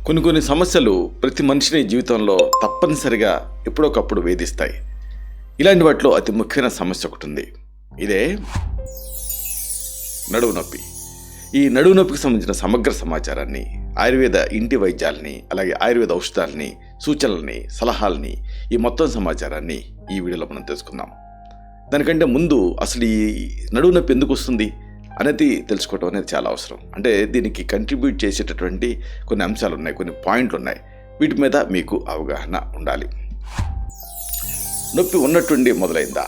కొన్ని సమస్యలు ప్రతి మనిషిని జీవితంలో తప్పనిసరిగా ఎప్పుడొకప్పుడు వేధిస్తాయి. ఇలాంటి వాటిలో అతి ముఖ్యమైన సమస్య ఒకటి ఉంది. ఇదే నడువు నొప్పి. ఈ నడువు నొప్పికి సంబంధించిన సమగ్ర సమాచారాన్ని, ఆయుర్వేద ఇంటి వైద్యాలని, అలాగే ఆయుర్వేద ఔషధాలని, సూచనలని, సలహాలని, ఈ మొత్తం సమాచారాన్ని ఈ వీడియోలో మనం తెలుసుకుందాం. దానికంటే ముందు అసలు ఈ నడువు నొప్పి ఎందుకు వస్తుంది అనేది తెలుసుకోవడం అనేది చాలా అవసరం. అంటే దీనికి కంట్రిబ్యూట్ చేసేటటువంటి కొన్ని అంశాలు ఉన్నాయి, కొన్ని పాయింట్లు ఉన్నాయి. వీటి మీద మీకు అవగాహన ఉండాలి. నొప్పి ఉన్నట్టుండి మొదలైందా?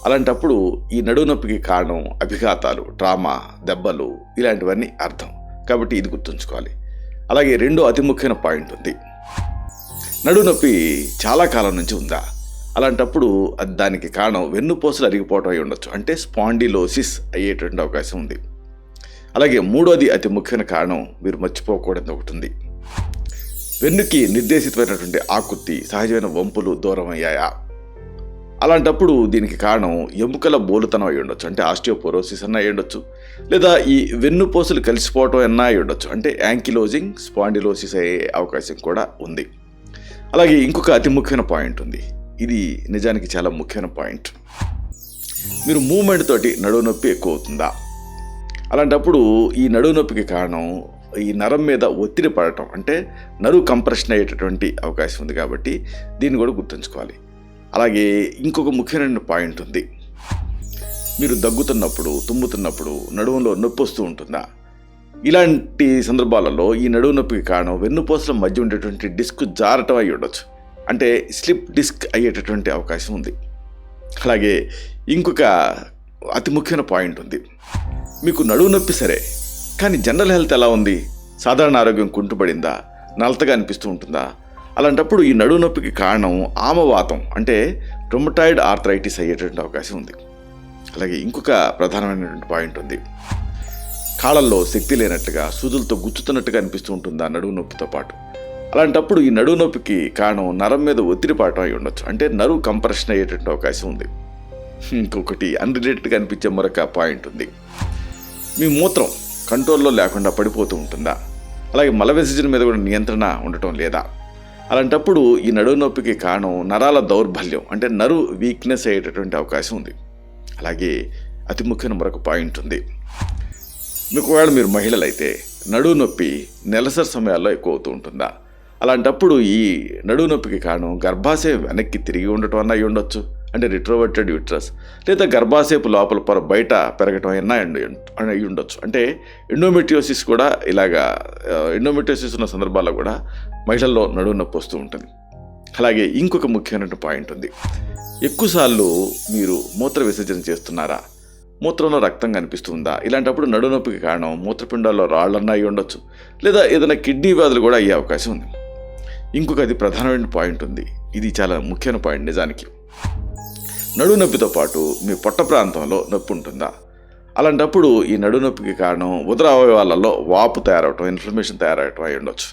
అలాంటప్పుడు ఈ నడువు నొప్పికి కారణం అభిఘాతాలు, ట్రామా, దెబ్బలు, ఇలాంటివన్నీ అర్థం. కాబట్టి ఇది గుర్తుంచుకోవాలి. అలాగే రెండో అతి ముఖ్యమైన పాయింట్ ఉంది. నడువు నొప్పి చాలా కాలం నుంచి ఉందా? అలాంటప్పుడు దానికి కారణం వెన్నుపూసలు అరిగిపోవడం అయి ఉండొచ్చు. అంటే స్పాండిలోసిస్ అయ్యేటువంటి అవకాశం ఉంది. అలాగే మూడోది అతి ముఖ్యమైన కారణం మీరు మర్చిపోకూడదు ఒకటి ఉంది. వెన్నుకి నిర్దేశితమైనటువంటి ఆకృతి, సహజమైన వంపులు దూరం అయ్యాయా? అలాంటప్పుడు దీనికి కారణం ఎముకల బోలుతనం అయి ఉండొచ్చు. అంటే ఆస్టియోపోరోసిస్ అన్న అయి ఉండొచ్చు, లేదా ఈ వెన్నుపూసలు కలిసిపోవటం అన్నా అయి ఉండొచ్చు. అంటే యాంకిలోజింగ్ స్పాండిలోసిస్ అయ్యే అవకాశం కూడా ఉంది. అలాగే ఇంకొక అతి ముఖ్యమైన పాయింట్ ఉంది. ఇది నిజానికి చాలా ముఖ్యమైన పాయింట్. మీరు మూమెంట్ తోటి నడువు నొప్పి ఎక్కువ అవుతుందా? అలాంటప్పుడు ఈ నడువు నొప్పికి కారణం ఈ నరం మీద ఒత్తిడి పడటం, అంటే నరువు కంప్రెషన్ అయ్యేటటువంటి అవకాశం ఉంది. కాబట్టి దీన్ని కూడా గుర్తుంచుకోవాలి. అలాగే ఇంకొక ముఖ్యమైన పాయింట్ ఉంది. మీరు దగ్గుతున్నప్పుడు, తుమ్ముతున్నప్పుడు నడువులో నొప్పి వస్తూ ఉంటుందా? ఇలాంటి సందర్భాలలో ఈ నడువు నొప్పికి కారణం వెన్నుపూసల మధ్య ఉండేటువంటి డిస్క్ జారటం అయి ఉండొచ్చు. అంటే స్లిప్ డిస్క్ అయ్యేటటువంటి అవకాశం ఉంది. అలాగే ఇంకొక అతి ముఖ్యమైన పాయింట్ ఉంది. మీకు నడువు నొప్పి సరే, కానీ జనరల్ హెల్త్ ఎలా ఉంది? సాధారణ ఆరోగ్యం కుంటుపడిందా? నలతగా అనిపిస్తూ ఉంటుందా? అలాంటప్పుడు ఈ నడువు నొప్పికి కారణం ఆమవాతం, అంటే రొమటాయిడ్ ఆర్థరైటిస్ అయ్యేటటువంటి అవకాశం ఉంది. అలాగే ఇంకొక ప్రధానమైనటువంటి పాయింట్ ఉంది. కాళ్ళల్లో శక్తి లేనట్టుగా, సూదులతో గుచ్చుతున్నట్టుగా అనిపిస్తూ ఉంటుందా నడువు నొప్పితో పాటు? అలాంటప్పుడు ఈ నడువు నొప్పికి కారణం నరం మీద ఒత్తిడి పడటం అయి ఉండొచ్చు. అంటే నరువు కంప్రెషన్ అయ్యేటువంటి అవకాశం ఉంది. ఇంకొకటి అన్రిలేటెడ్గా అనిపించే మరొక పాయింట్ ఉంది. మీ మూత్రం కంట్రోల్లో లేకుండా పడిపోతూ ఉంటుందా? అలాగే మల విసర్జన మీద కూడా నియంత్రణ ఉండటం లేదా? అలాంటప్పుడు ఈ నడువు నొప్పికి కారణం నరాల దౌర్బల్యం, అంటే నరువు వీక్నెస్ అయ్యేటటువంటి అవకాశం ఉంది. అలాగే అతి ముఖ్యమైన మరొక పాయింట్ ఉంది. ఒకవేళ మీరు మహిళలైతే నడువు నొప్పి నెలసరి సమయాల్లో ఎక్కువ అవుతూ ఉంటుందా? అలాంటప్పుడు ఈ నడువు నొప్పికి కారణం గర్భాశయం వెనక్కి తిరిగి ఉండటం అన్న అయి ఉండొచ్చు. అంటే రిట్రోవర్టెడ్ యూట్రస్, లేదా గర్భాశయపు లోపల పొర బయట పెరగటం అన్నా అయి ఉండొచ్చు. అంటే ఎండోమెట్రియోసిస్ కూడా ఇలాగా ఎండోమెట్రియోసిస్ ఉన్న సందర్భాల్లో కూడా మహిళల్లో నడువు నొప్పి వస్తూ ఉంటుంది. అలాగే ఇంకొక ముఖ్యమైన పాయింట్ ఉంది. ఎక్కువసార్లు మీరు మూత్ర విసర్జన చేస్తున్నారా? మూత్రంలో రక్తం కనిపిస్తుందా? ఇలాంటప్పుడు నడువు నొప్పికి కారణం మూత్రపిండాల్లో రాళ్ళన్నా అయి ఉండొచ్చు, లేదా ఏదైనా కిడ్నీ వ్యాధులు కూడా అయ్యే అవకాశం ఉంది. ఇంకొక అది ప్రధానమైన పాయింట్ ఉంది. ఇది చాలా ముఖ్యమైన పాయింట్ నిజానికి. నడువు నొప్పితో పాటు మీ పొట్ట ప్రాంతంలో నొప్పి ఉంటుందా? అలాంటప్పుడు ఈ నడువు నొప్పికి కారణం ఉదర అవయవాలలో వాపు తయారవటం, ఇన్ఫ్లమేషన్ తయారవటం అయి ఉండొచ్చు.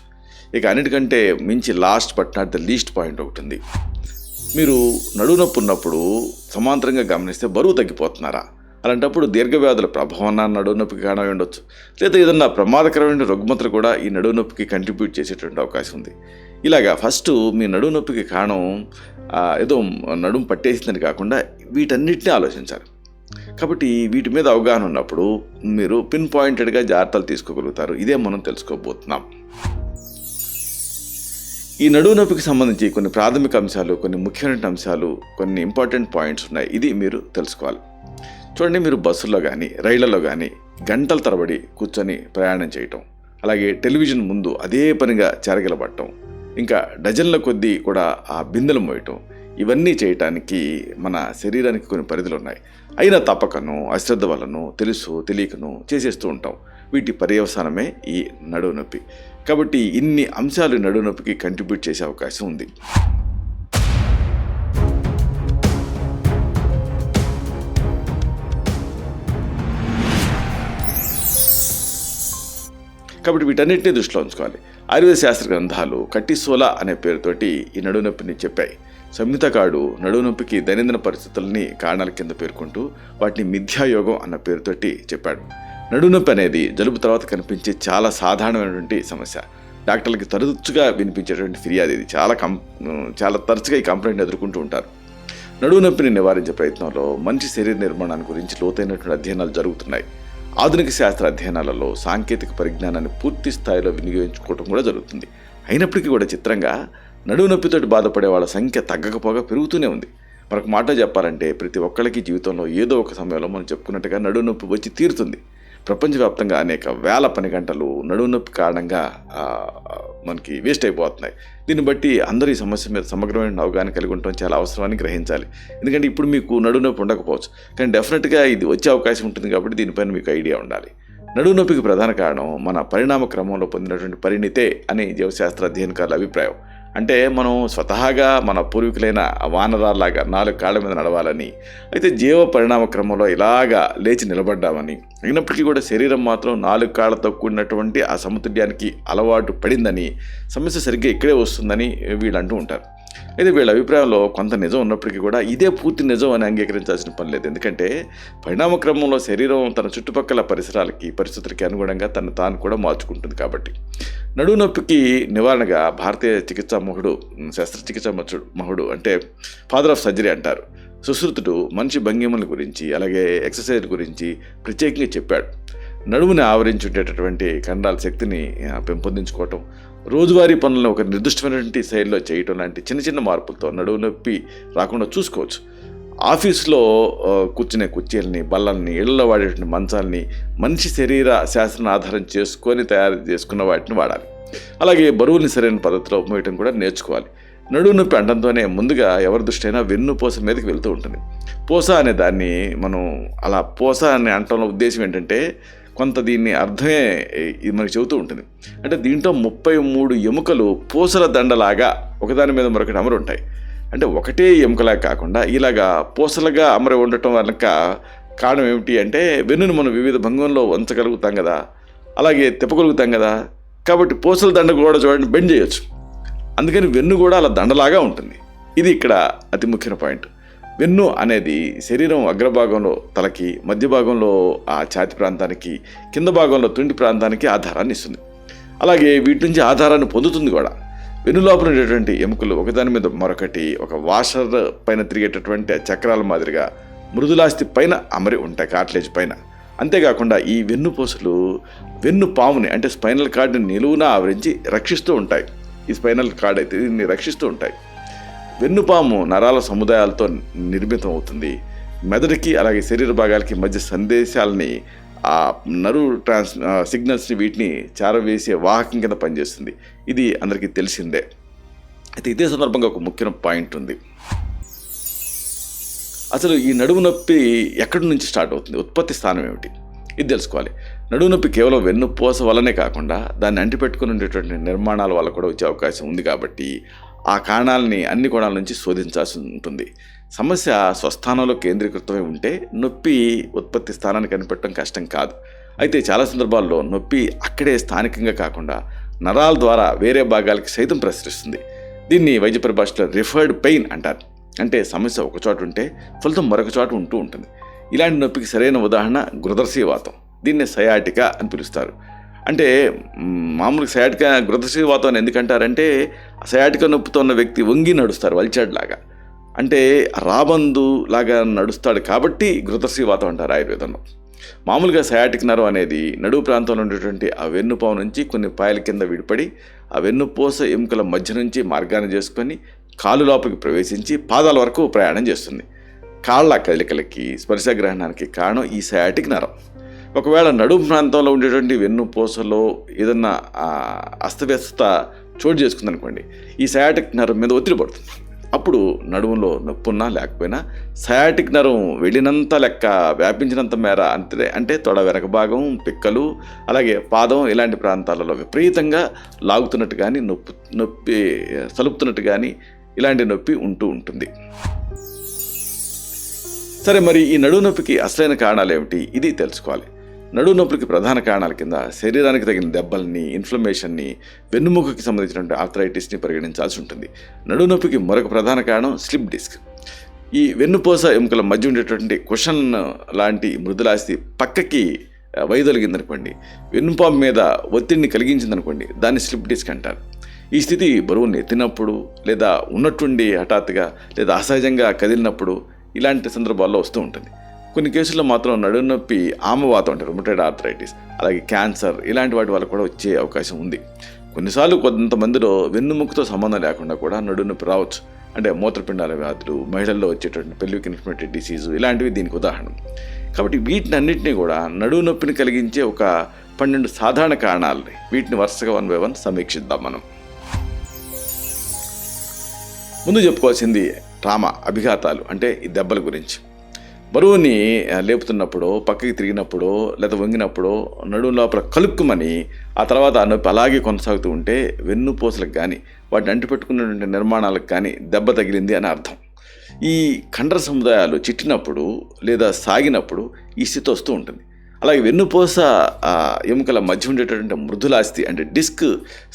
ఇక అన్నిటికంటే మించి last but not the least point ఒకటి ఉంది. మీరు నడువు నొప్పి ఉన్నప్పుడు సమాంతరంగా గమనిస్తే బరువు తగ్గిపోతున్నారా? అలాంటప్పుడు దీర్ఘవ్యాధుల ప్రభావం నడువు నొప్పికి కారణం ఉండొచ్చు, లేదా ఏదన్నా ప్రమాదకరమైన రుగ్మతలు కూడా ఈ నడువు నొప్పికి కంట్రిబ్యూట్ చేసేటువంటి అవకాశం ఉంది. ఇలాగా ఫస్ట్ మీ నడువు నొప్పికి కారణం ఏదో నడుము పట్టేసిందని కాకుండా వీటన్నిటిని ఆలోచించాలి. కాబట్టి వీటి మీద అవగాహన ఉన్నప్పుడు మీరు పిన్ పాయింటెడ్గా జాగ్రత్తలు తీసుకోగలుగుతారు. ఇదే మనం తెలుసుకోబోతున్నాం. ఈ నడువు నొప్పికి సంబంధించి కొన్ని ప్రాథమిక అంశాలు, కొన్ని ముఖ్యమైన అంశాలు, కొన్ని ఇంపార్టెంట్ పాయింట్స్ ఉన్నాయి. ఇది మీరు తెలుసుకోవాలి. చూడండి, మీరు బస్సుల్లో కానీ రైళ్లలో కానీ గంటల తరబడి కూర్చొని ప్రయాణం చేయటం, అలాగే టెలివిజన్ ముందు అదే పనిగా చెరగిలబడటం, ఇంకా డజన్ల కొద్దీ కూడా ఆ బిందెలు మోయటం, ఇవన్నీ చేయటానికి మన శరీరానికి కొన్ని పరిధులు ఉన్నాయి. అయినా తప్పకను, అశ్రద్ధ వలన, తెలుసు తెలియకను చేసేస్తూ ఉంటాం. వీటి పర్యవసానమే ఈ నడువు నొప్పి. కాబట్టి ఇన్ని అంశాలు నడువు నొప్పికి కంట్రిబ్యూట్ చేసే అవకాశం ఉంది. కాబట్టి వీటన్నిటిని దృష్టిలో ఉంచుకోవాలి. ఆయుర్వేద శాస్త్ర గ్రంథాలు కట్టిసోలా అనే పేరుతోటి ఈ నడువు నొప్పిని చెప్పాయి. సంహితకాడు నడువు నొప్పికి దైనందిన పరిస్థితులని కారణాల కింద పేర్కొంటూ వాటిని మిథ్యాయోగం అన్న పేరుతోటి చెప్పాడు. నడువు నొప్పి అనేది జలుబు తర్వాత కనిపించే చాలా సాధారణమైనటువంటి సమస్య. డాక్టర్లకి తరచుగా వినిపించేటువంటి ఫిర్యాదు ఇది. చాలా తరచుగా ఈ కంప్లైంట్ ఎదుర్కొంటూ ఉంటారు. నడుము నొప్పిని నివారించే ప్రయత్నంలో మంచి శరీర నిర్మాణాన్ని గురించి లోతైనటువంటి అధ్యయనాలు జరుగుతున్నాయి. ఆధునిక శాస్త్ర అధ్యయనాలలో సాంకేతిక పరిజ్ఞానాన్ని పూర్తి స్థాయిలో వినియోగించుకోవడం కూడా జరుగుతుంది. అయినప్పటికీ కూడా చిత్రంగా నడుము నొప్పితోటి బాధపడే వాళ్ళ సంఖ్య తగ్గకపోగా పెరుగుతూనే ఉంది. మరొక మాట చెప్పాలంటే ప్రతి ఒక్కళ్ళకి జీవితంలో ఏదో ఒక సమయంలో మనం చెప్పుకున్నట్టుగా నడుము నొప్పి వచ్చి తీరుతుంది. ప్రపంచవ్యాప్తంగా అనేక వేల పని గంటలు నడుము నొప్పి కారణంగా మనకి వేస్ట్ అయిపోతున్నాయి. దీన్ని బట్టి అందరూ ఈ సమస్య మీద సమగ్రమైన అవగాహన కలిగి ఉండటం చాలా అవసరమని గ్రహించాలి. ఎందుకంటే ఇప్పుడు మీకు నడుము నొప్పి ఉండకపోవచ్చు, కానీ డెఫినెట్గా ఇది వచ్చే అవకాశం ఉంటుంది కాబట్టి దీనిపైన మీకు ఐడియా ఉండాలి. నడుము నొప్పికి ప్రధాన కారణం మన పరిణామ క్రమంలో పొందినటువంటి పరిణితే అని జీవశాస్త్ర అధ్యయనకారుల అభిప్రాయం. అంటే మనం స్వతహాగా మన పూర్వీకులైన వానరాల్లాగా 4 కాళ్ళ మీద నడవాలని, అయితే జీవ పరిణామ క్రమంలో ఇలాగా లేచి నిలబడ్డామని, అయినప్పటికీ కూడా శరీరం మాత్రం 4 కాళ్ళతో కూడినటువంటి ఆ సమతుల్యానికి అలవాటు పడిందని, సమస్య సరిగ్గా ఇక్కడే వస్తుందని వీళ్ళు అంటూ ఉంటారు. అయితే వీళ్ళ అభిప్రాయంలో కొంత నిజం ఉన్నప్పటికీ కూడా ఇదే పూర్తి నిజం అని అంగీకరించాల్సిన పని లేదు. ఎందుకంటే పరిణామ క్రమంలో శరీరం తన చుట్టుపక్కల పరిస్థితులకి అనుగుణంగా తను తాను కూడా మార్చుకుంటుంది కాబట్టి. నడుము నొప్పికి నివారణగా భారతీయ శస్త్రచికిత్స మహుడు అంటే ఫాదర్ ఆఫ్ సర్జరీ అంటారు, సుశ్రుతుడు మనిషి భంగిమల గురించి అలాగే ఎక్సర్సైజ్ గురించి ప్రత్యేకంగా చెప్పాడు. నడుముని ఆవరించుండేటటువంటి కండరాల శక్తిని పెంపొందించుకోవటం, రోజువారీ పనులను ఒక నిర్దిష్టమైనటువంటి శైలిలో చేయటం లాంటి చిన్న చిన్న మార్పులతో నడుము నొప్పి రాకుండా చూసుకోవచ్చు. ఆఫీస్లో కూర్చునే కుర్చీలని, బల్లల్ని, ఇళ్లలో వాడేటువంటి మంచాలని మనిషి శరీర శాస్త్రాన్ని ఆధారం చేసుకొని తయారు చేసుకున్న వాటిని వాడాలి. అలాగే బరువుల్ని సరైన పద్ధతిలో మోయటం కూడా నేర్చుకోవాలి. నడుము నొప్పి అంటంతోనే ముందుగా ఎవరి దృష్టి అయినా వెన్నుపూస మీదకి వెళ్తూ ఉంటుంది. పూస అనే దాన్ని మనం అలా పూస అనే అంటంలో ఉద్దేశం ఏంటంటే కొంత దీన్ని అర్థమే ఇది మనకి చెబుతూ ఉంటుంది. అంటే దీంట్లో 33 ఎముకలు పూసల దండలాగా ఒకదాని మీద మరొకటి అమరు ఉంటాయి. అంటే ఒకటే ఎముకలాగా కాకుండా ఇలాగా పూసలుగా అమరి ఉండటం వెనక కారణం ఏమిటి అంటే వెన్నును మనం వివిధ భంగంలో వంచగలుగుతాం కదా, అలాగే తిప్పగలుగుతాం కదా, కాబట్టి పూసల దండ కూడా చూడండి బెండ్ చేయొచ్చు. అందుకని వెన్ను కూడా అలా దండలాగా ఉంటుంది. ఇది ఇక్కడ అతి ముఖ్యమైన పాయింట్. వెన్ను అనేది శరీరం అగ్రభాగంలో తలకి, మధ్య భాగంలో ఆ ఛాతి ప్రాంతానికి, కింద భాగంలో తుండి ప్రాంతానికి ఆధారాన్ని ఇస్తుంది. అలాగే వీటి నుంచి ఆధారాన్ని పొందుతుంది కూడా. వెన్ను లోపల ఉండేటువంటి ఎముకలు ఒకదాని మీద మరొకటి ఒక వాషర్ పైన తిరిగేటటువంటి చక్రాల మాదిరిగా మృదులాస్థి పైన అమరి ఉంటాయి, కార్టిలేజ్ పైన. అంతేకాకుండా ఈ వెన్నుపూసలు వెన్ను పాముని అంటే స్పైనల్ కార్డ్ని నిలువునా ఆవరించి రక్షిస్తూ ఉంటాయి. ఈ స్పైనల్ కార్డ్ అయితే దీన్ని రక్షిస్తూ ఉంటాయి. వెన్నుపాము నరాల సముదాయాలతో నిర్మితం అవుతుంది. మెదడుకి అలాగే శరీర భాగాలకి మధ్య సందేశాలని ఆ సిగ్నల్స్ని వీటిని చేరవేసే వాహకం కింద పనిచేస్తుంది. ఇది అందరికీ తెలిసిందే. అయితే ఇదే సందర్భంగా ఒక ముఖ్యమైన పాయింట్ ఉంది. అసలు ఈ నడుము నొప్పి ఎక్కడి నుంచి స్టార్ట్ అవుతుంది, ఉత్పత్తి స్థానం ఏమిటి, ఇది తెలుసుకోవాలి. నడుము నొప్పి కేవలం వెన్నుపూస వల్లనే కాకుండా దాన్ని అంటిపెట్టుకుని ఉండేటువంటి నిర్మాణాల వల్ల కూడా వచ్చే అవకాశం ఉంది కాబట్టి ఆ కారణాలని అన్ని కోణాల నుంచి శోధించాల్సి ఉంటుంది. సమస్య స్వస్థానంలో కేంద్రీకృతమై ఉంటే నొప్పి ఉత్పత్తి స్థానాన్ని కనిపెట్టడం కష్టం కాదు. అయితే చాలా సందర్భాల్లో నొప్పి అక్కడే స్థానికంగా కాకుండా నరాల ద్వారా వేరే భాగాలకి సైతం ప్రసరిస్తుంది. దీన్ని వైద్య పరిభాషలో రిఫర్డ్ పెయిన్ అంటారు. అంటే సమస్య ఒక చోట ఉంటే ఫలితం మరొక చోట ఉంటూ ఉంటుంది. ఇలాంటి నొప్పికి సరైన ఉదాహరణ గృదర్శీవాతం. దీన్నే సయాటికా అని పిలుస్తారు. అంటే మామూలుగా సయాటికా గృదర్శీవాతం అని ఎందుకంటారంటే సయాటికా నొప్పితో ఉన్న వ్యక్తి వంగి నడుస్తారు వల్చాడులాగా, అంటే రాబందు లాగా నడుస్తాడు కాబట్టి గృదర్శీవాతం అంటారు ఆయుర్వేదంలో. మామూలుగా సయాటిక్ నర్వ్ అనేది నడువు ప్రాంతంలో ఉండేటువంటి ఆ వెన్నుపాము నుంచి కొన్ని పాయల కింద విడిపడి ఆ వెన్నుపూస ఎముకల మధ్య నుంచి మార్గాన్ని చేసుకొని కాలు లోపలికి ప్రవేశించి పాదాల వరకు ప్రయాణం చేస్తుంది. కాళ్ళ కదలికలకి స్పర్శగ్రహణానికి కారణం ఈ సయాటిక్ నరం. ఒకవేళ నడుము ప్రాంతంలో ఉండేటువంటి వెన్నుపూసలో ఏదన్నా అస్తవ్యస్తత చోటు చేసుకుందనుకోండి, ఈ సయాటిక్ నరం మీద ఒత్తిడి పడుతుంది. అప్పుడు నడుములో నొప్పున్నా లేకపోయినా సయాటిక్ నరం వెళ్ళినంత లెక్క వ్యాపించినంత మేర అంటే తొడ వెనక భాగం, పిక్కలు, అలాగే పాదం ఇలాంటి ప్రాంతాలలో విపరీతంగా లాగుతున్నట్టు కానీ నొప్పి సలుపుతున్నట్టు కానీ ఇలాంటి నొప్పి ఉంటూ ఉంటుంది. సరే, మరి ఈ నడుము నొప్పికి అసలైన కారణాలు ఏమిటి, ఇది తెలుసుకోవాలి. నడుము నొప్పికి ప్రధాన కారణాల కింద శరీరానికి తగిన దెబ్బల్ని, ఇన్ఫ్లమేషన్ని, వెన్నుముకకి సంబంధించినటువంటి ఆర్థరైటిస్ని పరిగణించాల్సి ఉంటుంది. నడుము నొప్పికి మరొక ప్రధాన కారణం స్లిప్ డిస్క్. ఈ వెన్నుపూస ఎముకల మధ్య ఉండేటువంటి కుషన్ లాంటి మృదులాస్తి పక్కకి వైదొలిగిందనుకోండి, వెన్నుపాము మీద ఒత్తిడిని కలిగించిందనుకోండి, దాన్ని స్లిప్ డిస్క్ అంటారు. ఈ స్థితి బరువుని ఎత్తినప్పుడు, లేదా ఉన్నట్టుండి హఠాత్తుగా లేదా అసహజంగా కదిలినప్పుడు ఇలాంటి సందర్భాల్లో వస్తూ ఉంటుంది. కొన్ని కేసుల్లో మాత్రం నడుము నొప్పి ఆమవాతం అంటే రుమటైడ్ ఆర్థరైటిస్, అలాగే క్యాన్సర్ ఇలాంటి వాటి వల్ల కూడా వచ్చే అవకాశం ఉంది. కొన్నిసార్లు కొంతమందిలో వెన్నుముక్కతో సంబంధం లేకుండా కూడా నడుము నొప్పి రావచ్చు. అంటే మూత్రపిండాల వ్యాధులు, మహిళల్లో వచ్చేటువంటి పెల్విక్ ఇన్ఫ్లమేటరీ డిసీజు ఇలాంటివి దీనికి ఉదాహరణ. కాబట్టి వీటినన్నింటినీ కూడా నడుము నొప్పిని కలిగించే ఒక 12 సాధారణ కారణాలని వీటిని వరుసగా 1 by 1 సమీక్షిద్దాం మనం. ముందు చెప్పుకోవాల్సింది ట్రామా, అభిఘాతాలు అంటే ఈ దెబ్బల గురించి. బరువుని లేపుతున్నప్పుడు, పక్కకి తిరిగినప్పుడు లేదా వంగినప్పుడు నడుము లోపల కలుక్కుమని ఆ తర్వాత ఆ నొప్పి అలాగే కొనసాగుతూ ఉంటే వెన్నుపూసలకు కానీ వాటిని అంటిపెట్టుకున్నటువంటి నిర్మాణాలకు కానీ దెబ్బ తగిలింది అని అర్థం. ఈ కండర సముదాయాలు చిట్టినప్పుడు లేదా సాగినప్పుడు ఈ స్థితి వస్తూ ఉంటుంది. అలాగే వెన్నుపూస ఎముకల మధ్య ఉండేటటువంటి మృదులాస్థి అంటే డిస్క్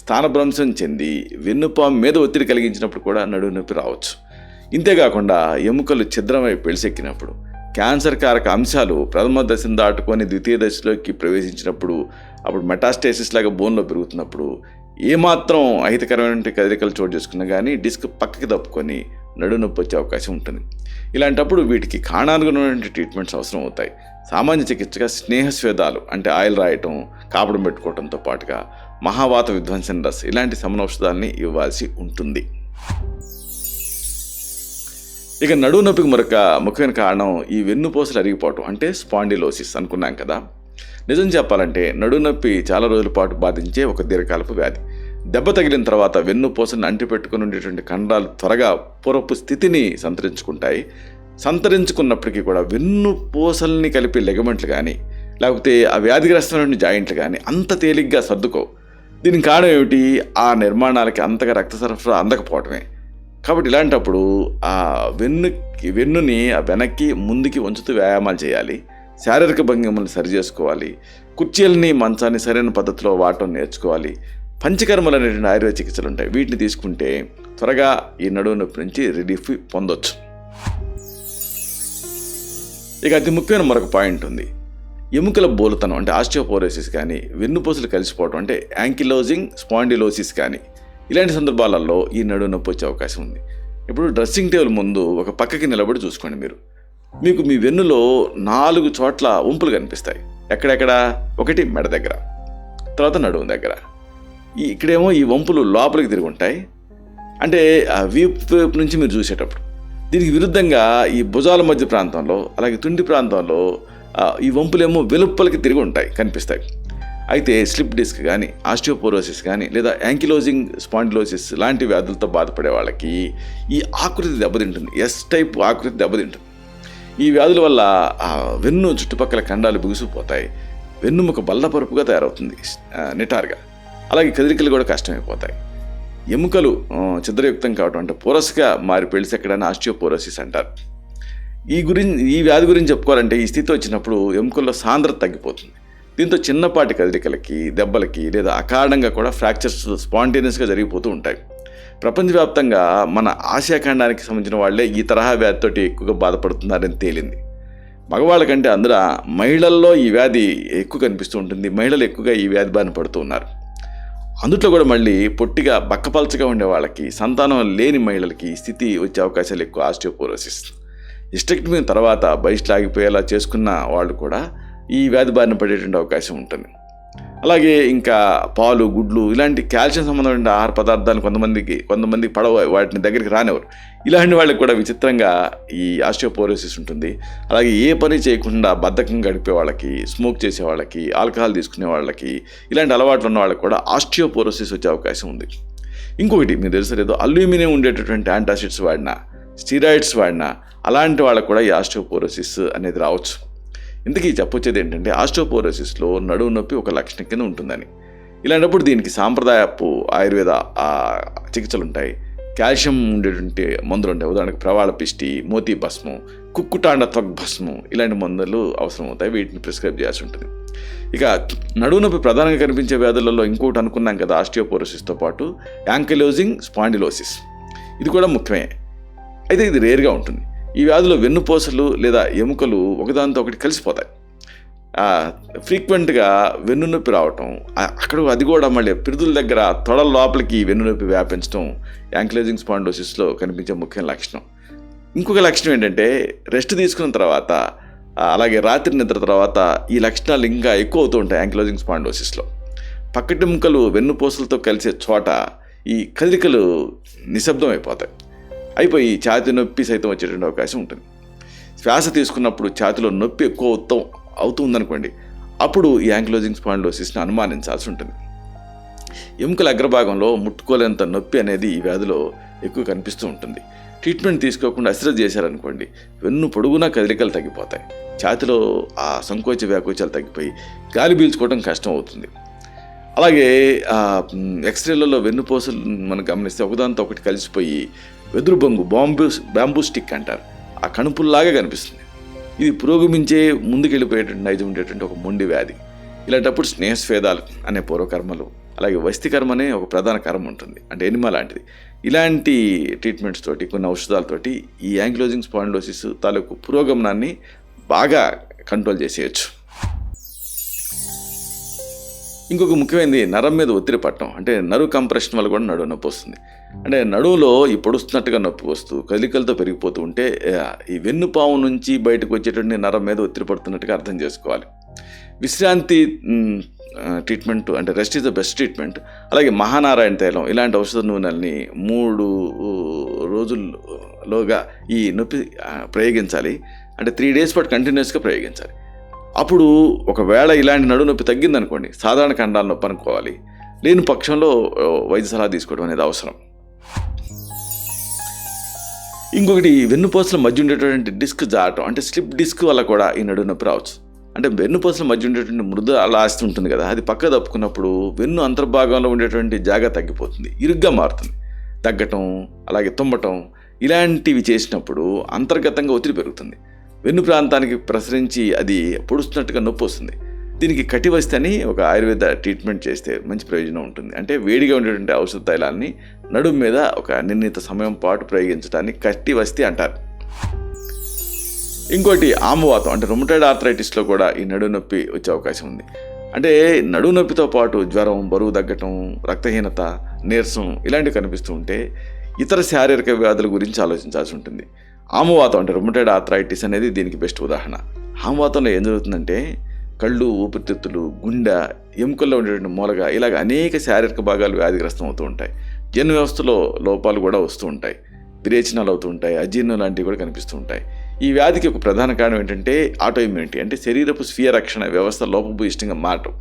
స్థానభ్రంశం చెంది వెన్నుపాము మీద ఒత్తిడి కలిగించినప్పుడు కూడా నడుము నొప్పి రావచ్చు. ఇంతేకాకుండా ఎముకలు ఛిద్రమై పెళిసెక్కినప్పుడు, క్యాన్సర్ కారక అంశాలు ప్రథమ దశను దాటుకొని ద్వితీయ దశలోకి ప్రవేశించినప్పుడు, అప్పుడు మెటాస్టేసిస్ లాగా బోన్లో పెరుగుతున్నప్పుడు, ఏమాత్రం అహితకరమైన కదలికలు చోటు చేసుకున్నా కానీ డిస్క్ పక్కకి తప్పుకొని నడుము నొప్పి వచ్చే అవకాశం ఉంటుంది. ఇలాంటప్పుడు వీటికి కారణానుగుణమైన ట్రీట్మెంట్స్ అవసరం అవుతాయి. సామాన్య చికిత్సగా స్నేహస్వేదాలు అంటే ఆయిల్ రాయటం, కాపడం పెట్టుకోవడంతో పాటుగా మహావాత విధ్వంసన రస్ ఇలాంటి సమనౌషధాలని ఇవ్వాల్సి ఉంటుంది. ఇక నడుము నొప్పికి మరొక ముఖ్యమైన కారణం ఈ వెన్నుపూసలు అరిగిపోవటం అంటే స్పాండిలోసిస్ అనుకున్నాం కదా. నిజం చెప్పాలంటే నడుము నొప్పి చాలా రోజుల పాటు బాధించే ఒక దీర్ఘకాలపు వ్యాధి. దెబ్బ తగిలిన తర్వాత వెన్నుపూసలను అంటిపెట్టుకుని ఉండేటువంటి కండరాలు త్వరగా పూర్వపు స్థితిని సంతరించుకుంటాయి. సంతరించుకున్నప్పటికీ కూడా వెన్నుపూసల్ని కలిపే లెగమెంట్లు కానీ లేకపోతే ఆ వ్యాధిగ్రస్తమైన జాయింట్లు కానీ అంత తేలిగ్గా సర్దుకోవు. దీనికి కారణం ఏమిటి? ఆ నిర్మాణాలకి అంతగా రక్త సరఫరా అందకపోవటమే. కాబట్టి ఇలాంటప్పుడు ఆ వెన్నుని వెనక్కి ముందుకి ఉంచుతూ వ్యాయామాలు చేయాలి. శారీరక భంగిమలను సరి చేసుకోవాలి. కుర్చీలని మంచాన్ని సరైన పద్ధతిలో వాడటం నేర్చుకోవాలి. పంచకర్మలు అనేటువంటి ఆయుర్వేద చికిత్సలు ఉంటాయి. వీటిని తీసుకుంటే త్వరగా ఈ నడుము నొప్పి నుంచి రిలీఫ్ పొందొచ్చు. ఇక అతి ముఖ్యమైన మరొక పాయింట్ ఉంది. ఎముకల బోలుతనం అంటే ఆస్టియోపోరోసిస్ కానీ, వెన్నుపూసలు కలిసిపోవడం అంటే యాంకిలోజింగ్ స్పాండిలోసిస్ కానీ ఇలాంటి సందర్భాలలో ఈ నడుము నొప్పి వచ్చే అవకాశం ఉంది. ఇప్పుడు డ్రెస్సింగ్ టేబుల్ ముందు ఒక పక్కకి నిలబడి చూసుకోండి. మీకు మీ వెన్నులో 4 చోట్ల వంపులు కనిపిస్తాయి. ఎక్కడెక్కడ? ఒకటి మెడ దగ్గర, తర్వాత నడుము దగ్గర. ఇక్కడేమో ఈ వంపులు లోపలికి తిరిగి ఉంటాయి. అంటే ఆ వీపు వైపు నుంచి మీరు చూసేటప్పుడు. దీనికి విరుద్ధంగా ఈ భుజాల మధ్య ప్రాంతంలో అలాగే తుండి ప్రాంతంలో ఈ వంపులేమో వెలుపలికి తిరిగి ఉంటాయి, కనిపిస్తాయి. అయితే స్లిప్ డిస్క్ కానీ, ఆస్టియోపోరోసిస్ కానీ లేదా యాంకిలోజింగ్ స్పాండిలోసిస్ లాంటి వ్యాధులతో బాధపడే వాళ్ళకి ఈ ఆకృతి దెబ్బతింటుంది. ఎస్ టైప్ ఆకృతి దెబ్బతింటుంది. ఈ వ్యాధుల వల్ల వెన్ను చుట్టుపక్కల కండాలు బిగుసిపోతాయి. వెన్నుముక బల్లపరుపుగా తయారవుతుంది నిటారుగా. అలాగే కదలికలు కూడా కష్టమైపోతాయి. ఎముకలు ఛిద్రయుక్తం కావడం అంటే పోరస్గా మారి పెళిసెక్కడాన్ని ఆస్టియోపోరోసిస్ అంటారు. ఈ వ్యాధి గురించి చెప్పుకోవాలంటే ఈ స్థితి వచ్చినప్పుడు ఎముకల్లో సాంద్రత తగ్గిపోతుంది. దీంతో చిన్నపాటి కదలికలకి, దెబ్బలకి లేదా అకారణంగా కూడా ఫ్రాక్చర్స్ స్పాంటేనియస్గా జరిగిపోతూ ఉంటాయి. ప్రపంచవ్యాప్తంగా మన ఆసియా ఖండానికి సంబంధించిన వాళ్ళే ఈ తరహా వ్యాధితోటి ఎక్కువగా బాధపడుతున్నారని తేలింది. మగవాళ్ళ కంటే అందులో మహిళల్లో ఈ వ్యాధి ఎక్కువ కనిపిస్తూ ఉంటుంది. మహిళలు ఎక్కువగా ఈ వ్యాధి బారిన పడుతూ ఉన్నారు. అందుట్లో కూడా మళ్ళీ పొట్టిగా బక్కపలచగా ఉండే వాళ్ళకి, సంతానం లేని మహిళలకి ఈ స్థితి వచ్చే అవకాశాలు ఎక్కువ. ఆస్టియోపోరోసిస్ హిస్టెక్టమీ తర్వాత బహిష్టు ఆగిపోయేలా చేసుకున్న వాళ్ళు కూడా ఈ వ్యాధి బారిన పడేటువంటి అవకాశం ఉంటుంది. అలాగే ఇంకా పాలు, గుడ్లు ఇలాంటి కాల్షియం సంబంధమైన ఆహార పదార్థాలు కొంతమందికి పడవ, వాటిని దగ్గరికి రానివ్వరు. ఇలాంటి వాళ్ళకి కూడా విచిత్రంగా ఈ ఆస్టియోపోరోసిస్ ఉంటుంది. అలాగే ఏ పని చేయకుండా బద్ధకం గడిపే వాళ్ళకి, స్మోక్ చేసే వాళ్ళకి, ఆల్కహాల్ తీసుకునే వాళ్ళకి, ఇలాంటి అలవాట్లు ఉన్న వాళ్ళకి కూడా ఆస్టియోపోరోసిస్ వచ్చే అవకాశం ఉంది. ఇంకొకటి మీకు తెలుసు లేదో, అల్యూమినియం ఉండేటటువంటి యాంటాసిడ్స్ వాడినా, స్టీరాయిడ్స్ వాడినా అలాంటి వాళ్ళకు కూడా ఈ ఆస్టియోపోరోసిస్ అనేది రావచ్చు. ఇంతకీ చెప్పొచ్చేది ఏంటంటే ఆస్టియోపోరోసిస్లో నడుము నొప్పి ఒక లక్షణం కింద ఉంటుందని. ఇలాంటప్పుడు దీనికి సాంప్రదాయపు ఆయుర్వేద చికిత్సలు ఉంటాయి. కాల్షియం ఉండేటువంటి మందులు ఉంటాయి. ఉదాహరణకు ప్రవాళ పిష్టి, మోతీ భస్మం, కుక్కుటాండ త్వగ్భస్మం ఇలాంటి మందులు అవసరం అవుతాయి. వీటిని ప్రిస్క్రైబ్ చేయాల్సి ఉంటుంది. ఇక నడుము నొప్పి ప్రధానంగా కనిపించే వ్యాధులలో ఇంకోటి అనుకున్నాం కదా, ఆస్టియోపోరోసిస్తో పాటు యాంకిలోజింగ్ స్పాండిలోసిస్ ఇది కూడా ముఖ్యమే. అయితే ఇది రేర్గా ఉంటుంది. ఈ వ్యాధిలో వెన్నుపూసలు లేదా ఎముకలు ఒకదానితో ఒకటి కలిసిపోతాయి. ఫ్రీక్వెంట్గా వెన్నునొప్పి రావటం, అక్కడ అది కూడా మళ్ళీ పిరుదుల దగ్గర తొడల లోపలికి వెన్నునొప్పి వ్యాపించడం యాంకిలోజింగ్ స్పాండిలోసిస్లో కనిపించే ముఖ్య లక్షణం. ఇంకొక లక్షణం ఏంటంటే రెస్ట్ తీసుకున్న తర్వాత అలాగే రాత్రి నిద్ర తర్వాత ఈ లక్షణాలు ఇంకా ఎక్కువ అవుతూ ఉంటాయి యాంకిలోజింగ్ స్పాండిలోసిస్లో. పక్కటెముకలు వెన్నుపూసలతో కలిసే చోట ఈ కదలికలు నిశ్శబ్దం అయిపోయి ఛాతీ నొప్పి సైతం వచ్చేటువంటి అవకాశం ఉంటుంది. శ్వాస తీసుకున్నప్పుడు ఛాతీలో నొప్పి ఎక్కువ అవుతుందనుకోండి, అప్పుడు ఈ యాంకిలోజింగ్ స్పాండిలోసిస్ని అనుమానించాల్సి ఉంటుంది. ఎముకల అగ్రభాగంలో ముట్టుకోలేంత నొప్పి అనేది ఈ వ్యాధిలో ఎక్కువ కనిపిస్తూ ఉంటుంది. ట్రీట్మెంట్ తీసుకోకుండా అశ్రద్ధ చేశారనుకోండి, వెన్ను పొడుగునా కదలికలు తగ్గిపోతాయి, ఛాతీలో ఆ సంకోచ వ్యాకోచాలు తగ్గిపోయి గాలి పీల్చుకోవడం కష్టం అవుతుంది. అలాగే ఎక్స్రేలలో వెన్నుపూసలు మనం గమనిస్తే ఒకదాంతో ఒకటి కలిసిపోయి వెదురు బొంగు బ్యాంబూ స్టిక్ అంటారు, ఆ కణుపుల్లాగా కనిపిస్తుంది. ఇది పురోగమించే ముందుకెళ్ళిపోయేటువంటి నైజం ఉండేటువంటి ఒక మొండి వ్యాధి. ఇలాంటప్పుడు స్నేహస్వేదాలు అనే పూర్వకర్మలు, అలాగే వస్తికర్మ అనే ఒక ప్రధాన కర్మ ఉంటుంది, అంటే ఎనిమా లాంటిది. ఇలాంటి ట్రీట్మెంట్స్ తోటి, కొన్ని ఔషధాలతోటి ఈ యాంకిలోజింగ్ స్పాండిలోసిస్ తాలూకు పురోగమనాన్ని బాగా కంట్రోల్ చేసేయచ్చు. ఇంకొక ముఖ్యమైనది నరం మీద ఒత్తిడి పట్టడం, అంటే నరువు కంప్రెషన్ వల్ల కూడా నడువు నొప్పి వస్తుంది. అంటే నడువులో ఈ పొడుస్తున్నట్టుగా నొప్పి వస్తూ కదలికలతో పెరిగిపోతూ ఉంటే ఈ వెన్నుపాము నుంచి బయటకు వచ్చేటువంటి నరం మీద ఒత్తిడి పడుతున్నట్టుగా అర్థం చేసుకోవాలి. విశ్రాంతి ట్రీట్మెంట్, అంటే rest is the best treatment. అలాగే మహానారాయణ తైలం ఇలాంటి ఔషధ నూనెల్ని 3 రోజుల్లోగా ఈ నొప్పి ప్రయోగించాలి. అంటే 3 days పాటు కంటిన్యూస్గా ప్రయోగించాలి. అప్పుడు ఒకవేళ ఇలాంటి నడువు నొప్పి తగ్గిందనుకోండి, సాధారణ కండాల నొప్పి అనుకోవాలి. లేని పక్షంలో వైద్య సలహా తీసుకోవడం అనేది అవసరం. ఇంకొకటి వెన్నుపూసల మధ్య ఉండేటువంటి డిస్క్ జారటం, అంటే స్లిప్ డిస్క్ వల్ల కూడా ఈ నడువు నొప్పి రావచ్చు. అంటే వెన్నుపూసల మధ్య ఉండేటువంటి మృదు ఆస్తి ఉంటుంది కదా, అది పక్క తప్పుకున్నప్పుడు వెన్ను అంతర్భాగంలో ఉండేటువంటి జాగా తగ్గిపోతుంది, ఇరుగ్గా మారుతుంది. తగ్గటం, అలాగే తుమ్మటం ఇలాంటివి చేసినప్పుడు అంతర్గతంగా ఒత్తిడి పెరుగుతుంది. వెన్ను ప్రాంతానికి ప్రసరించి అది పొడుస్తున్నట్టుగా నొప్పి వస్తుంది. దీనికి కటివస్తి అని ఒక ఆయుర్వేద ట్రీట్మెంట్ చేస్తే మంచి ప్రయోజనం ఉంటుంది. అంటే వేడిగా ఉండేటువంటి ఔషధ తైలాన్ని నడుము మీద ఒక నిర్ణీత సమయం పాటు ప్రయోగించడాన్ని కటివస్తి అంటారు. ఇంకోటి ఆమవాతం, అంటే రుమటాయిడ్ ఆర్థరైటిస్లో కూడా ఈ నడుము నొప్పి వచ్చే అవకాశం ఉంది. అంటే నడుము నొప్పితో పాటు జ్వరం, బరువు తగ్గటం, రక్తహీనత, నీరసం ఇలాంటివి కనిపిస్తూ ఉంటే ఇతర శారీరక వ్యాధుల గురించి ఆలోచించాల్సి ఉంటుంది. ఆమవాతం, అంటే రుమటాయిడ్ ఆర్థరైటిస్ అనేది దీనికి బెస్ట్ ఉదాహరణ. ఆమవాతంలో ఏం జరుగుతుందంటే కళ్ళు, ఊపిరితిత్తులు, గుండె, ఎముకల్లో ఉండేటువంటి మూలగా ఇలాగ అనేక శారీరక భాగాలు వ్యాధిగ్రస్తం అవుతూ ఉంటాయి. జీర్ణ వ్యవస్థలో లోపాలు కూడా వస్తూ ఉంటాయి, విరేచనాలు అవుతూ ఉంటాయి, అజీర్ణం లాంటివి కూడా కనిపిస్తూ ఉంటాయి. ఈ వ్యాధికి ఒక ప్రధాన కారణం ఏంటంటే ఆటోఇమ్యూనిటీ, అంటే శరీరపు స్వీయ రక్షణ వ్యవస్థ లోపభూయిష్టంగా మారటం.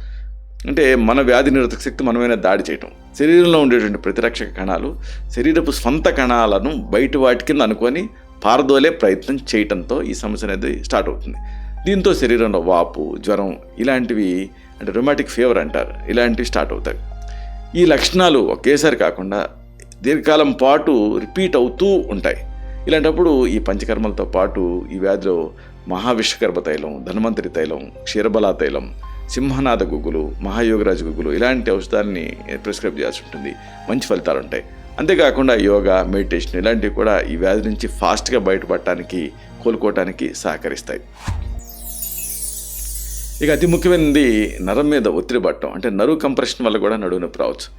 అంటే మన వ్యాధి నిరోధక శక్తి మనమైనా దాడి చేయటం. శరీరంలో ఉండేటువంటి ప్రతిరక్షక కణాలు శరీరపు స్వంత కణాలను బయట వాటి కింద అనుకొని పారదోలే ప్రయత్నం చేయటంతో ఈ సమస్య అనేది స్టార్ట్ అవుతుంది. దీంతో శరీరంలో వాపు, జ్వరం ఇలాంటివి, అంటే రుమాటిక్ ఫీవర్ అంటారు, ఇలాంటివి స్టార్ట్ అవుతాయి. ఈ లక్షణాలు ఒకేసారి కాకుండా దీర్ఘకాలం పాటు రిపీట్ అవుతూ ఉంటాయి. ఇలాంటప్పుడు ఈ పంచకర్మలతో పాటు ఈ వ్యాధిలో మహావిశ్వకర్మ తైలం, ధన్వంతరి తైలం, క్షీరబలా తైలం, సింహనాథ గుగ్గులు, మహాయోగరాజు గుగ్గులు ఇలాంటి ఔషధాలని ప్రిస్క్రైబ్ చేయాల్సి ఉంటుంది. మంచి ఫలితాలు ఉంటాయి. అంతేకాకుండా యోగా, మెడిటేషన్ ఇలాంటివి కూడా ఈ వ్యాధి నుంచి ఫాస్ట్గా బయటపడటానికి, కోలుకోవటానికి సహకరిస్తాయి. ఇక అతి ముఖ్యమైనది నరం మీద ఒత్తిడి పడటం, అంటే నరువు కంప్రెషన్ వల్ల కూడా నడువు నొప్పి రావచ్చు.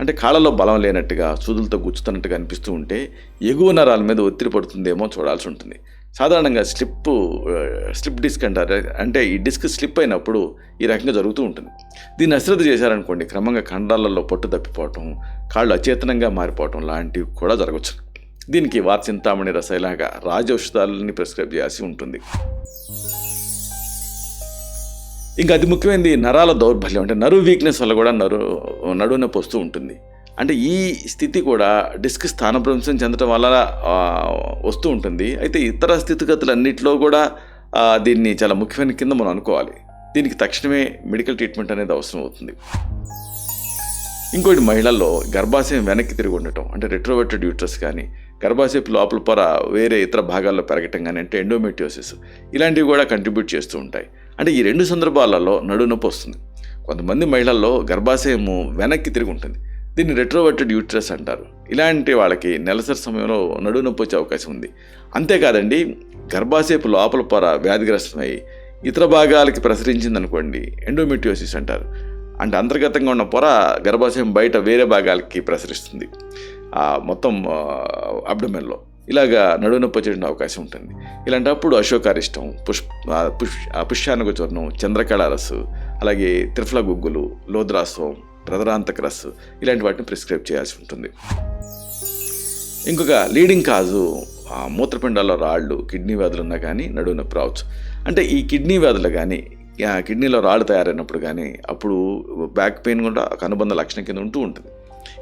అంటే కాళ్ళలో బలం లేనట్టుగా, సూదులతో గుచ్చుతున్నట్టుగా అనిపిస్తూ ఉంటే ఎగువ నరాల మీద ఒత్తిడి పడుతుందేమో చూడాల్సి ఉంటుంది. సాధారణంగా స్లిప్ డిస్క్ అంటారు, అంటే ఈ డిస్క్ స్లిప్ అయినప్పుడు ఈ రకంగా జరుగుతూ ఉంటుంది. దీన్ని అశ్రద్ధ చేశారనుకోండి, క్రమంగా కండాలలో పట్టు తప్పిపోవటం, కాళ్ళు అచేతనంగా మారిపోవటం లాంటివి కూడా జరగవచ్చు. దీనికి వార్చింతామణి రసాయలాగా రాజౌషధాలని ప్రిస్క్రైబ్ చేయాల్సి ఉంటుంది. ఇంకా అతి ముఖ్యమైనది నరాల దౌర్బల్యం, అంటే నరువు వీక్నెస్ వల్ల కూడా నడువు నొప్పి వస్తూ ఉంటుంది. అంటే ఈ స్థితి కూడా డిస్క్ స్థానభ్రంశం చెందడం వల్ల వస్తూ ఉంటుంది. అయితే ఇతర స్థితిగతులన్నింటిలో కూడా దీన్ని చాలా ముఖ్యమైన కింద మనం అనుకోవాలి. దీనికి తక్షణమే మెడికల్ ట్రీట్మెంట్ అనేది అవసరం అవుతుంది. ఇంకోటి మహిళల్లో గర్భాశయం వెనక్కి తిరిగి ఉండటం, అంటే రెట్రోవర్టెడ్ యూట్రస్ కానీ, గర్భాశయపు లోపల పొర వేరే ఇతర భాగాల్లో పెరగటం కానీ, అంటే ఎండోమెట్రియోసిస్ ఇలాంటివి కూడా కంట్రిబ్యూట్ చేస్తూ ఉంటాయి. అంటే ఈ 2 సందర్భాలలో నడువు నొప్పి వస్తుంది. కొంతమంది మహిళల్లో గర్భాశయము వెనక్కి తిరిగి ఉంటుంది, దీన్ని రెట్రోవర్టెడ్ యూట్రస్ అంటారు. ఇలాంటి వాళ్ళకి నెలసరి సమయంలో నడువు నొప్పి వచ్చే అవకాశం ఉంది. అంతేకాదండి, గర్భాశయపు లోపల పొర వ్యాధిగ్రస్తమై ఇతర భాగాలకి ప్రసరించింది అనుకోండి ఎండోమెట్రియోసిస్ అంటారు. అంటే అంతర్గతంగా ఉన్న పొర గర్భాశయం బయట వేరే భాగాలకి ప్రసరిస్తుంది, మొత్తం అబ్డమెన్లో. ఇలాగా నడుము నొప్పి వచ్చేటువంటి అవకాశం ఉంటుంది. ఇలాంటప్పుడు అశోకారిష్టం, పుష్యానుగ చూర్ణం, చంద్రకళారసు, అలాగే త్రిఫల గుగ్గులు, లోద్రాస్వం, ప్రదరాంతక రస్సు ఇలాంటి వాటిని ప్రిస్క్రైబ్ చేయాల్సి ఉంటుంది. ఇంకొక లీడింగ్ కాజు మూత్రపిండాల్లో రాళ్ళు, కిడ్నీ వ్యాధులు ఉన్నా కానీ నడుము నొప్పి రావచ్చు. అంటే ఈ కిడ్నీ వ్యాధులు కానీ, కిడ్నీలో రాళ్ళు తయారైనప్పుడు కానీ అప్పుడు బ్యాక్ పెయిన్ కూడా ఒక అనుబంధ లక్షణం కింద ఉంటూ ఉంటుంది.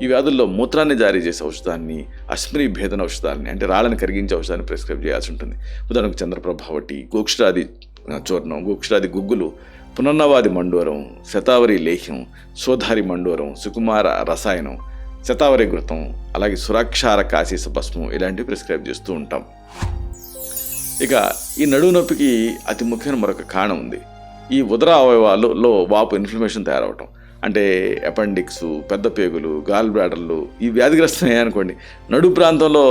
ఈ వ్యాధుల్లో మూత్రాన్ని జారీ చేసే ఔషధాన్ని, అశ్మిని భేదన ఔషధాన్ని అంటే రాళ్ళని కరిగించే ఔషధాన్ని ప్రిస్క్రైబ్ చేయాల్సి ఉంటుంది. ఉదాహరణకు చంద్రప్రభావటి, గోక్షరాది చూర్ణం, గోక్షరాది గుగ్గులు, పునర్నవాది మండోరం, శతావరి లేహ్యం, సోధారి మండోరం, సుకుమార రసాయనం, శతావరి ఘృతం, అలాగే సురాక్షార కాశీస భస్మం ఇలాంటివి ప్రిస్క్రైబ్ చేస్తూ ఉంటాం. ఇక ఈ నడుము నొప్పికి అతి ముఖ్యమైన మరొక కారణం ఉంది. ఈ ఉదర అవయవాలలో వాపు, ఇన్ఫ్లమేషన్ తయారవటం. అంటే అపెండిక్స్, పెద్ద పేగులు, గాల్ బ్లాడర్లు ఈ వ్యాధిగ్రస్తమయ్యాయనుకోండి నడుము ప్రాంతంలో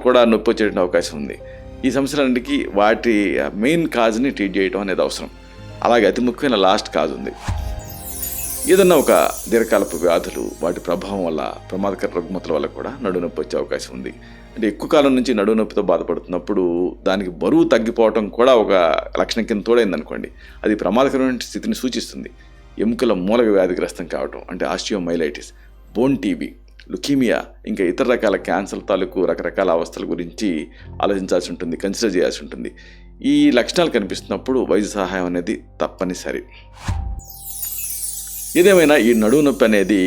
కూడా నొప్పి వచ్చేటువంటి అవకాశం ఉంది. ఈ సమస్యలన్నిటికీ వాటి మెయిన్ కాజ్ని ట్రీట్ చేయడం అనేది అవసరం. అలాగే అతి ముఖ్యమైన లాస్ట్ కాజ్ ఉంది. ఏదన్నా ఒక దీర్ఘకాలపు వ్యాధులు, వాటి ప్రభావం వల్ల, ప్రమాదకర రుగ్మతల వల్ల కూడా నడుము నొప్పి వచ్చే అవకాశం ఉంది. అంటే ఎక్కువ కాలం నుంచి నడుము నొప్పితో బాధపడుతున్నప్పుడు దానికి బరువు తగ్గిపోవటం కూడా ఒక లక్షణం కింద తోడైందనుకోండి, అది ప్రమాదకరమైన స్థితిని సూచిస్తుంది. ఎముకల మూలక వ్యాధిగ్రస్తం కావటం అంటే ఆస్టియోమైలైటిస్, బోన్ టీబీ, లుకీమియా, ఇంకా ఇతర రకాల క్యాన్సర్ తాలూకు రకరకాల అవస్థల గురించి ఆలోచించాల్సి ఉంటుంది, కన్సిడర్ చేయాల్సి ఉంటుంది. ఈ లక్షణాలు కనిపిస్తున్నప్పుడు వైద్య సహాయం అనేది తప్పనిసరి. ఏదేమైనా ఈ నడుము నొప్పి అనేది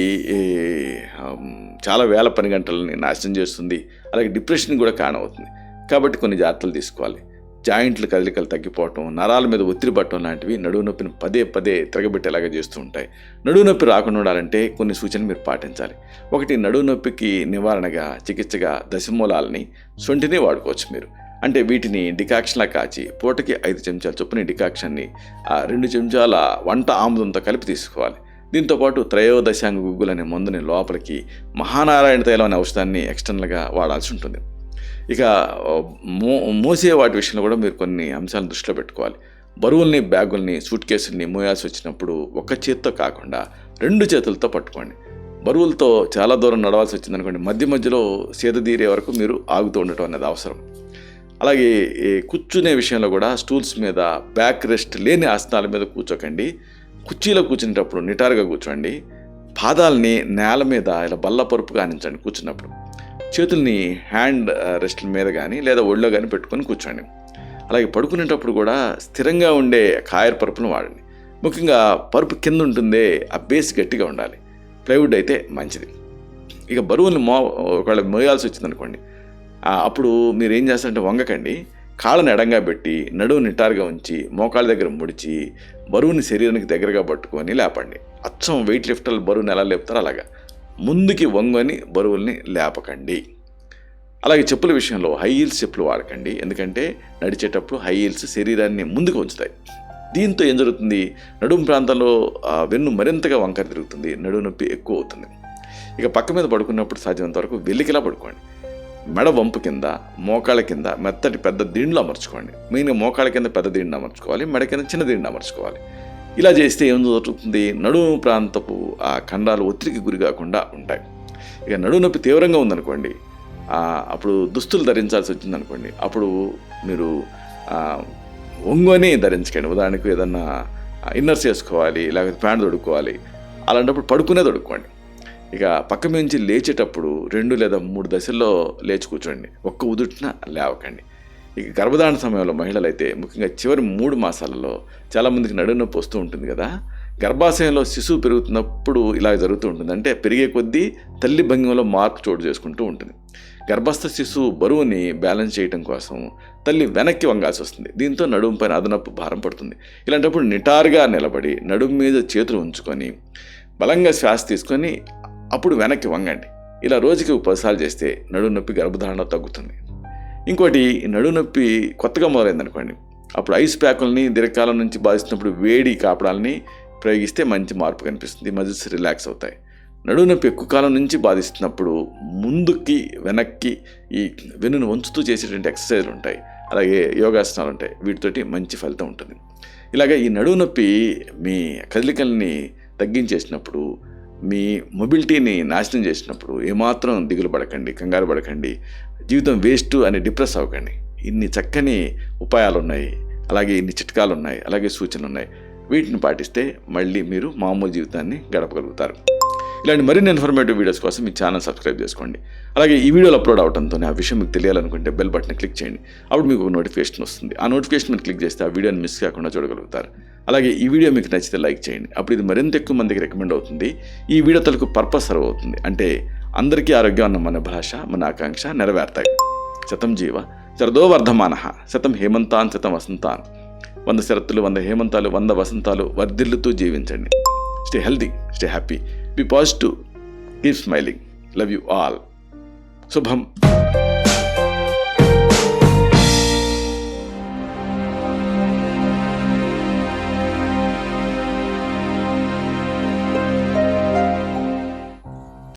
చాలా వేల పని గంటలని నాశనం చేస్తుంది, అలాగే డిప్రెషన్ కూడా కారణమవుతుంది. కాబట్టి కొన్ని జాగ్రత్తలు తీసుకోవాలి. జాయింట్ల కదలికలు తగ్గిపోవటం, నరాల మీద ఒత్తిడి పట్టడం లాంటివి నడుము నొప్పిని పదే పదే తిరగబెట్టేలాగా చేస్తూ ఉంటాయి. నడుము నొప్పి రాకుండా ఉండాలంటే కొన్ని సూచనలు మీరు పాటించాలి. ఒకటి, నడుము నొప్పికి నివారణగా చికిత్సగా దశమూలాలని, సొంటిని వాడుకోవచ్చు మీరు. అంటే వీటిని డికాక్షన్లా కాచి పూటకి 5 చెంచాల చొప్పున డికాక్షన్ని 2 చెంచాల వంట ఆముదంతో కలిపి తీసుకోవాలి. దీంతోపాటు త్రయోదశాంగ గుగ్గులు అనే మందుని లోపలికి, మహానారాయణ తైలం అనే ఔషధాన్ని ఎక్స్టర్నల్గా వాడాల్సి ఉంటుంది. ఇక మోసే వాటి విషయంలో కూడా మీరు కొన్ని అంశాలను దృష్టిలో పెట్టుకోవాలి. బరువుల్ని, బ్యాగుల్ని, సూట్ కేసుల్ని మోయాల్సి వచ్చినప్పుడు ఒక చేతితో కాకుండా 2 చేతులతో పట్టుకోండి. బరువులతో చాలా దూరం నడవాల్సి వచ్చిందనుకోండి, మధ్య మధ్యలో సేదతీరే వరకు మీరు ఆగుతూ ఉండటం అనేది అవసరం. అలాగే కూర్చునే విషయంలో కూడా స్టూల్స్ మీద, బ్యాక్ రెస్ట్ లేని ఆసనాల మీద కూర్చోకండి. కుర్చీలో కూర్చునేటప్పుడు నిటారుగా కూర్చోండి. పాదాలని నేల మీద ఇలా బల్ల పరుపుగా ఆనించండి కూర్చున్నప్పుడు. చేతుల్ని హ్యాండ్ రెస్ట్ల మీద కానీ లేదా ఒళ్ళో కానీ పెట్టుకొని కూర్చోండి. అలాగే పడుకునేటప్పుడు కూడా స్థిరంగా ఉండే కాయర్ పరుపును వాడండి. ముఖ్యంగా పరుపు కింద ఉంటుందే ఆ బేస్ గట్టిగా ఉండాలి. ప్లైవుడ్ అయితే మంచిది. ఇక బరువుని ఒకవేళ మోయాల్సి వచ్చిందనుకోండి, అప్పుడు మీరు ఏం చేస్తారంటే వంగకండి, కాళ్ళను ఎడంగా పెట్టి నడువు నిటారుగా ఉంచి మోకాళ్ళ దగ్గర ముడిచి బరువుని శరీరానికి దగ్గరగా పట్టుకొని లేపండి. అచ్చం వెయిట్ లిఫ్టర్లు బరువుని ఎలా లేపుతారో అలాగా ముందుకి వంగని బరువుల్ని లేపకండి. అలాగే చెప్పుల విషయంలో హై హీల్స్ చెప్పులు వాడకండి, ఎందుకంటే నడిచేటప్పుడు హై హీల్స్ శరీరాన్ని ముందుకు ఉంచుతాయి. దీంతో ఏం జరుగుతుంది, నడుము ప్రాంతంలో వెన్ను మరింతగా వంకర తిరుగుతుంది, నడుము నొప్పి ఎక్కువ అవుతుంది. ఇక పక్క మీద పడుకున్నప్పుడు సాధ్యమైనంత వరకు వెల్లికిలా పడుకోండి. మెడ వంపు కింద, మోకాళ్ళ కింద మెత్తటి పెద్ద దిండ్లు అమర్చుకోండి. మెయిన్గా మోకాళ్ళ కింద పెద్ద దిండు అమర్చుకోవాలి, మెడ కింద చిన్న దిండు అమర్చుకోవాలి. ఇలా చేస్తే ఏం జరుగుతుంది, నడుము ప్రాంతపు ఆ ఖండాలు ఒత్తిడికి గురి కాకుండా ఉంటాయి. ఇక నడుము నొప్పి తీవ్రంగా ఉందనుకోండి, అప్పుడు దుస్తులు ధరించాల్సి వచ్చిందనుకోండి, అప్పుడు మీరు ఒంగోని ధరించకండి. ఉదాహరణకు ఏదన్నా ఇన్నర్స్ వేసుకోవాలి, లేకపోతే ప్యాంట్ తొడుక్కోవాలి. అలాంటప్పుడు పడుకునే తొడుక్కోండి. ఇక పక్క నుంచి లేచేటప్పుడు 2 లేదా 3 దశల్లో లేచి కూర్చోండి, ఒక్క ఉదుటిన లేవకండి. ఇక గర్భధారణ సమయంలో మహిళలైతే ముఖ్యంగా చివరి 3 మాసాలలో చాలామందికి నడుము నొప్పి వస్తూ ఉంటుంది కదా. గర్భాశయంలో శిశువు పెరుగుతున్నప్పుడు ఇలా జరుగుతూ ఉంటుంది. అంటే పెరిగే కొద్దీ తల్లి భంగిమలో మార్పు చోటు చేసుకుంటూ ఉంటుంది. గర్భస్థ శిశువు బరువుని బ్యాలెన్స్ చేయడం కోసం తల్లి వెనక్కి వంగాల్సి వస్తుంది. దీంతో నడుము పైన అదనపు భారం పడుతుంది. ఇలాంటప్పుడు నిటారుగా నిలబడి నడుము మీద చేతులు ఉంచుకొని బలంగా శ్వాస తీసుకొని అప్పుడు వెనక్కి వంగండి. ఇలా రోజుకి 10 సార్లు చేస్తే నడుము నొప్పి గర్భధారణ తగ్గుతుంది. ఇంకోటి, నడుము నొప్పి కొత్తగా మొదలైందనుకోండి, అప్పుడు ఐస్ ప్యాకుల్ని దీర్ఘకాలం నుంచి బాధిస్తున్నప్పుడు వేడి కాపడాలని ప్రయోగిస్తే మంచి మార్పు కనిపిస్తుంది, మజిల్స్ రిలాక్స్ అవుతాయి. నడుము నొప్పి ఎక్కువ కాలం నుంచి బాధిస్తున్నప్పుడు ముందుకి వెనక్కి ఈ వెన్నును వంచుతూ చేసేటువంటి ఎక్సర్సైజ్లు ఉంటాయి, అలాగే యోగాసనాలు ఉంటాయి. వీటితోటి మంచి ఫలితం ఉంటుంది. ఇలాగ ఈ నడుము నొప్పి మీ కదలికల్ని తగ్గించేసినప్పుడు, మీ మొబిలిటీని నాశనం చేసినప్పుడు ఏమాత్రం దిగులు పడకండి, కంగారు పడకండి, జీవితం వేస్ట్ అని డిప్రెస్ అవ్వకండి. ఇన్ని చక్కని ఉపాయాలు ఉన్నాయి, అలాగే ఇన్ని చిట్కాలు ఉన్నాయి, అలాగే సూచనలు ఉన్నాయి. వీటిని పాటిస్తే మళ్ళీ మీరు మామూలు జీవితాన్ని గడపగలుగుతారు. ఇలాంటి మరిన్ని ఇన్ఫర్మేటివ్ వీడియోస్ కోసం మీ ఛానల్ సబ్స్క్రైబ్ చేసుకోండి. అలాగే ఈ వీడియోలు అప్లోడ్ అవడంతో ఆ విషయం మీకు తెలియాలనుకుంటే బెల్ బటన్ క్లిక్ చేయండి. అప్పుడు మీకు ఒక నోటిఫికేషన్ వస్తుంది. ఆ నోటిఫికేషన్ మీరు క్లిక్ చేస్తే ఆ వీడియోని మిస్ కాకుండా చూడగలుగుతారు. అలాగే ఈ వీడియో మీకు నచ్చితే లైక్ చేయండి. అప్పుడు ఇది మరింత ఎక్కువ మందికి రికమెండ్ అవుతుంది. ఈ వీడియో తలకు పర్పస్ సర్వ్ అవుతుంది. అంటే అందరికీ ఆరోగ్యం అన్న మన భాష, మన ఆకాంక్ష నెరవేరుతాయి. శతం జీవ శరదో వర్ధమానః, శతం హేమంతాన్ శతం వసంతాన్. 100 శరత్తులు, 100 హేమంతాలు, 100 వసంతాలు వర్ధిల్లుతూ జీవించండి. Stay healthy, stay happy, be positive, keep smiling. Love you all. శుభం.